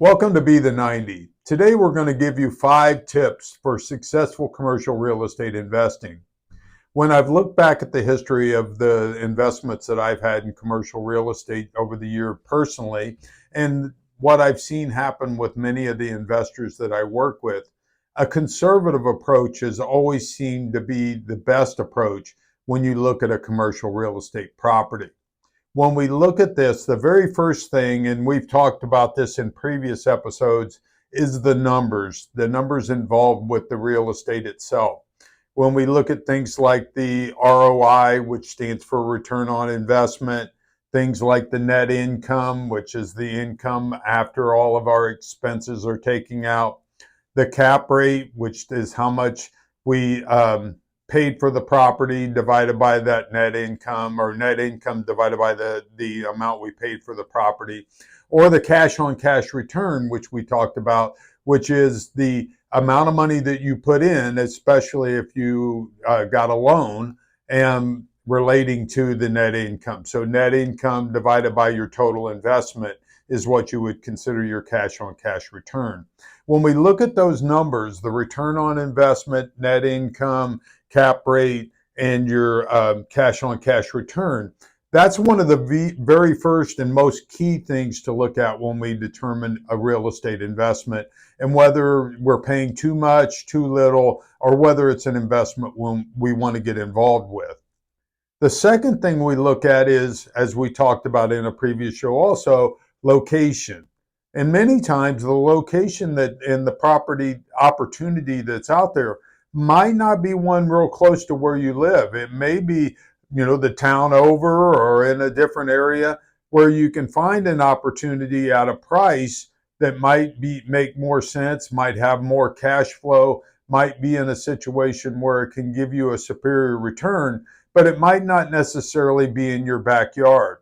Welcome to Be the 90. Today we're going to give you 5 tips for successful commercial real estate investing. When I've looked back at the history of the investments that I've had in commercial real estate over the year personally, and what I've seen happen with many of the investors that I work with, a conservative approach has always seemed to be the best approach when you look at a commercial real estate property. When we look at this, the very first thing, and we've talked about this in previous episodes, is the numbers involved with the real estate itself. When we look at things like the ROI, which stands for return on investment, things like the net income, which is the income after all of our expenses are taken out, the cap rate, which is how much we paid for the property divided by that net income, or net income divided by the amount we paid for the property, or the cash on cash return, which we talked about, which is the amount of money that you put in, especially if you got a loan, and relating to the net income. So net income divided by your total investment is what you would consider your cash on cash return. When we look at those numbers, the return on investment, net income, cap rate, and your cash on cash return, that's one of the very first and most key things to look at when we determine a real estate investment, and whether we're paying too much, too little, or whether it's an investment we want to get involved with. The second thing we look at is, as we talked about in a previous show also, location. And many times the location that in the property opportunity that's out there might not be one real close to where you live. It may be, the town over or in a different area where you can find an opportunity at a price that might make more sense, might have more cash flow, might be in a situation where it can give you a superior return, but it might not necessarily be in your backyard.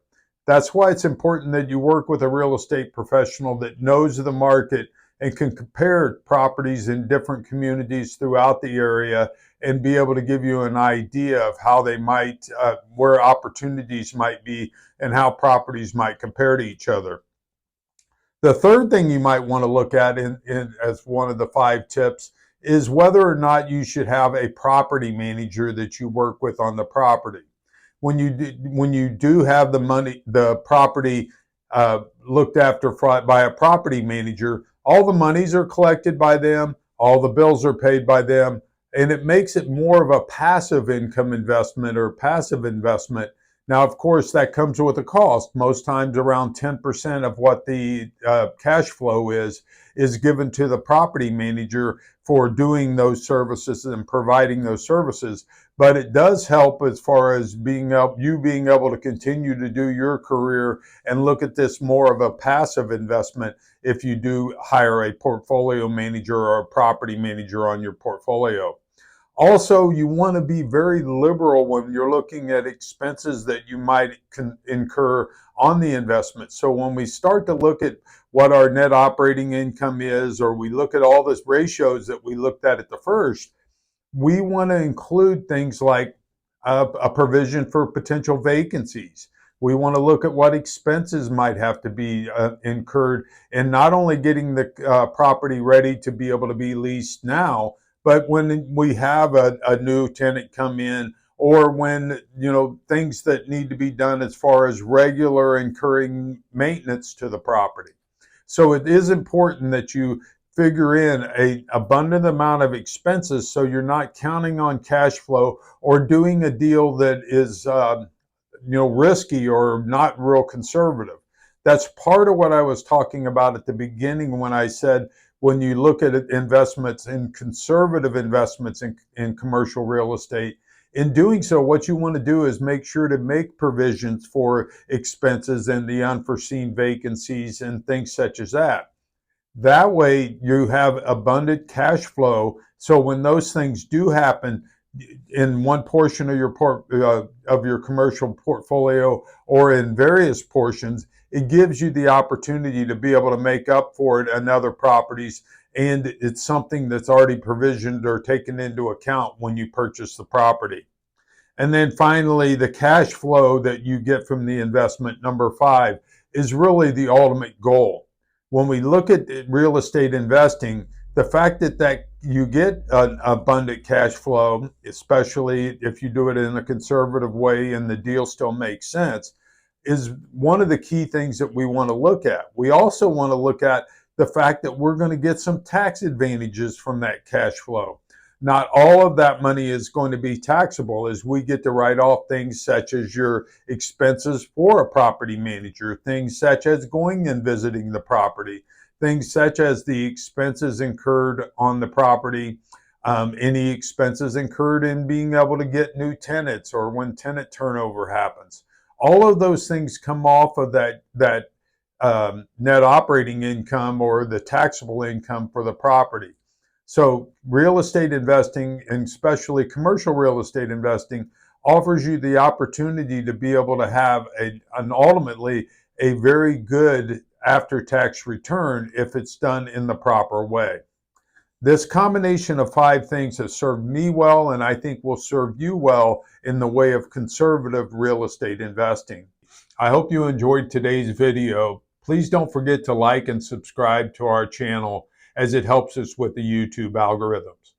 That's why it's important that you work with a real estate professional that knows the market and can compare properties in different communities throughout the area and be able to give you an idea of how they might, where opportunities might be and how properties might compare to each other. The third thing you might want to look at as one of the 5 tips is whether or not you should have a property manager that you work with on the property. When you do have the property looked after by a property manager, all the monies are collected by them, all the bills are paid by them, and it makes it more of a passive income investment or passive investment. Now, of course, that comes with a cost. Most times around 10% of what the cash flow is given to the property manager for doing those services and providing those services. But it does help as far as being able to continue to do your career and look at this more of a passive investment if you do hire a portfolio manager or a property manager on your portfolio. Also, you want to be very liberal when you're looking at expenses that you might incur on the investment. So when we start to look at what our net operating income is, or we look at all these ratios that we looked at the first, we want to include things like a provision for potential vacancies. We want to look at what expenses might have to be incurred in not only getting the property ready to be able to be leased now, but when we have a new tenant come in, or when, things that need to be done as far as regular incurring maintenance to the property. So it is important that you figure in an abundant amount of expenses so you're not counting on cash flow or doing a deal that is risky or not real conservative. That's part of what I was talking about at the beginning when I said when you look at investments in conservative investments in commercial real estate, in doing so, what you want to do is make sure to make provisions for expenses and the unforeseen vacancies and things such as that. That way you have abundant cash flow. So when those things do happen in one portion of your commercial portfolio or in various portions, it gives you the opportunity to be able to make up for it in other properties. And it's something that's already provisioned or taken into account when you purchase the property. And then finally, the cash flow that you get from the investment, number 5, is really the ultimate goal. When we look at real estate investing, the fact that you get an abundant cash flow, especially if you do it in a conservative way and the deal still makes sense, is one of the key things that we want to look at. We also want to look at the fact that we're going to get some tax advantages from that cash flow. Not all of that money is going to be taxable, as we get to write off things such as your expenses for a property manager, things such as going and visiting the property, things such as the expenses incurred on the property, any expenses incurred in being able to get new tenants or when tenant turnover happens. All of those things come off of that net operating income or the taxable income for the property. So real estate investing, and especially commercial real estate investing, offers you the opportunity to be able to have an ultimately a very good after-tax return if it's done in the proper way. This combination of 5 things has served me well, and I think will serve you well in the way of conservative real estate investing. I hope you enjoyed today's video. Please don't forget to like and subscribe to our channel, as it helps us with the YouTube algorithms.